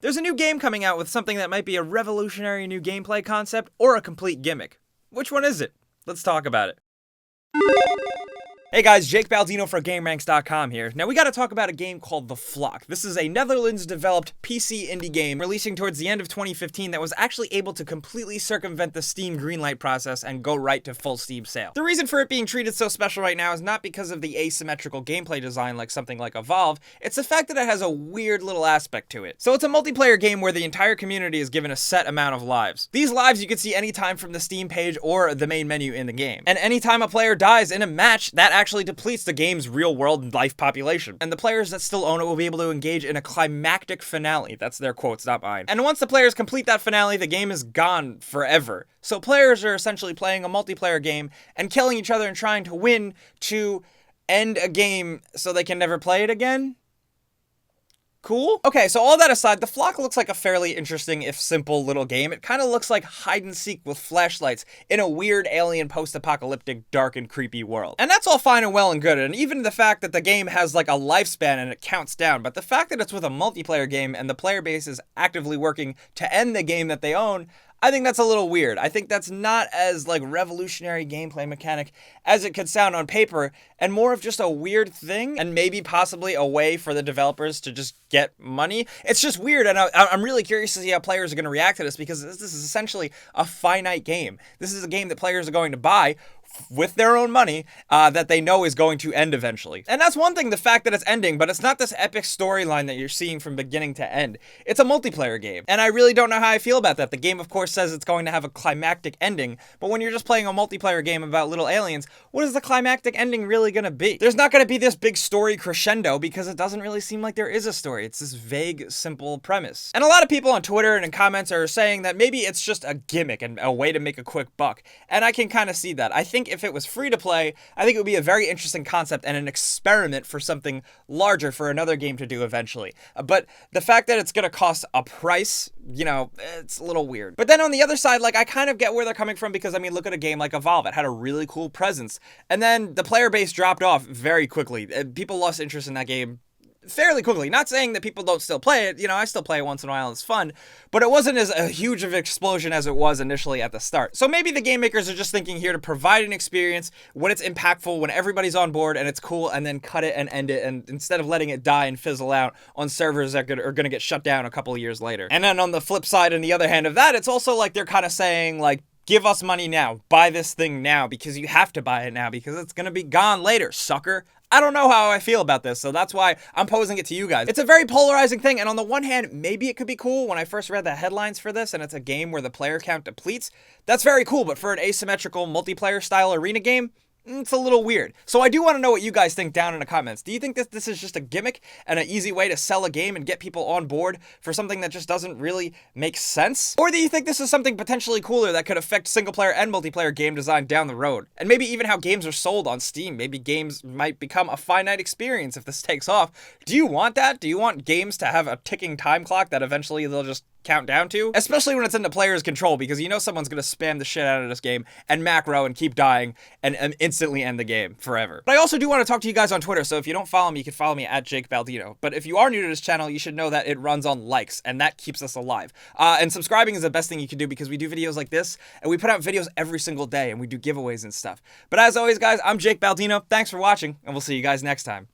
There's a new game coming out with something that might be a revolutionary new gameplay concept or a complete gimmick. Which one is it? Let's talk about it. Hey guys, Jake Baldino for gameranx.com here. Now we gotta talk about a game called The Flock. This is a Netherlands-developed PC indie game releasing towards the end of 2015 that was actually able to completely circumvent the Steam greenlight process and go right to full Steam sale. The reason for it being treated so special right now is not because of the asymmetrical gameplay design like something like Evolve, it's the fact that it has a weird little aspect to it. So it's a multiplayer game where the entire community is given a set amount of lives. These lives you can see anytime from the Steam page or the main menu in the game. And anytime a player dies in a match, that actually depletes the game's real-world life population. And the players that still own it will be able to engage in a climactic finale. That's their quotes, not mine. And once the players complete that finale, the game is gone forever. So players are essentially playing a multiplayer game and killing each other and trying to win to end a game so they can never play it again? Cool? Okay, so all that aside, The Flock looks like a fairly interesting, if simple, little game. It kind of looks like hide and seek with flashlights in a weird alien post-apocalyptic dark and creepy world. And that's all fine and well and good, and even the fact that the game has like a lifespan and it counts down, but the fact that it's with a multiplayer game and the player base is actively working to end the game that they own, I think that's a little weird. I think that's not as like revolutionary gameplay mechanic as it could sound on paper, and more of just a weird thing and maybe possibly a way for the developers to just get money. It's just weird, and I'm really curious to see how players are going to react to this, because this is essentially a finite game. This is a game that players are going to buy with their own money that they know is going to end eventually. And that's one thing, the fact that it's ending, but it's not this epic storyline that you're seeing from beginning to end. It's a multiplayer game, and I really don't know how I feel about that. The game, of course, says it's going to have a climactic ending, but when you're just playing a multiplayer game about little aliens, what is the climactic ending really going to be? There's not going to be this big story crescendo, because it doesn't really seem like there is a story. It's this vague, simple premise. And a lot of people on Twitter and in comments are saying that maybe it's just a gimmick and a way to make a quick buck, and I can kind of see that. I think if it was free to play, I think it would be a very interesting concept and an experiment for something larger for another game to do eventually. But the fact that it's going to cost a price, you know, it's a little weird. But then on the other side, like, I kind of get where they're coming from, because, I mean, look at a game like Evolve. It had a really cool presence, and then the player base dropped off very quickly. People lost interest in that game fairly quickly. Not saying that people don't still play it, you know, I still play it once in a while, it's fun, but it wasn't as a huge of an explosion as it was initially at the start. So maybe the game makers are just thinking here to provide an experience when it's impactful, when everybody's on board and it's cool, and then cut it and end it, and instead of letting it die and fizzle out on servers that are going to get shut down a couple of years later. And then on the flip side, and the other hand of that, it's also like they're kind of saying, like, give us money now, buy this thing now, because you have to buy it now, because it's going to be gone later, sucker. I don't know how I feel about this, so that's why I'm posing it to you guys. It's a very polarizing thing, and on the one hand, maybe it could be cool. When I first read the headlines for this, and it's a game where the player count depletes, that's very cool, but for an asymmetrical multiplayer style arena game, it's a little weird. So I do want to know what you guys think down in the comments. Do you think that this is just a gimmick and an easy way to sell a game and get people on board for something that just doesn't really make sense? Or do you think this is something potentially cooler that could affect single player and multiplayer game design down the road? And maybe even how games are sold on Steam. Maybe games might become a finite experience if this takes off. Do you want that? Do you want games to have a ticking time clock that eventually they'll just count down to? Especially when it's in the player's control, because you know someone's going to spam the shit out of this game and macro and keep dying and instantly end the game forever. But I also do want to talk to you guys on Twitter, so if you don't follow me, you can follow me at Jake Baldino. But if you are new to this channel, you should know that it runs on likes, and that keeps us alive. And subscribing is the best thing you can do, because we do videos like this, and we put out videos every single day, and we do giveaways and stuff. But as always, guys, I'm Jake Baldino. Thanks for watching, and we'll see you guys next time.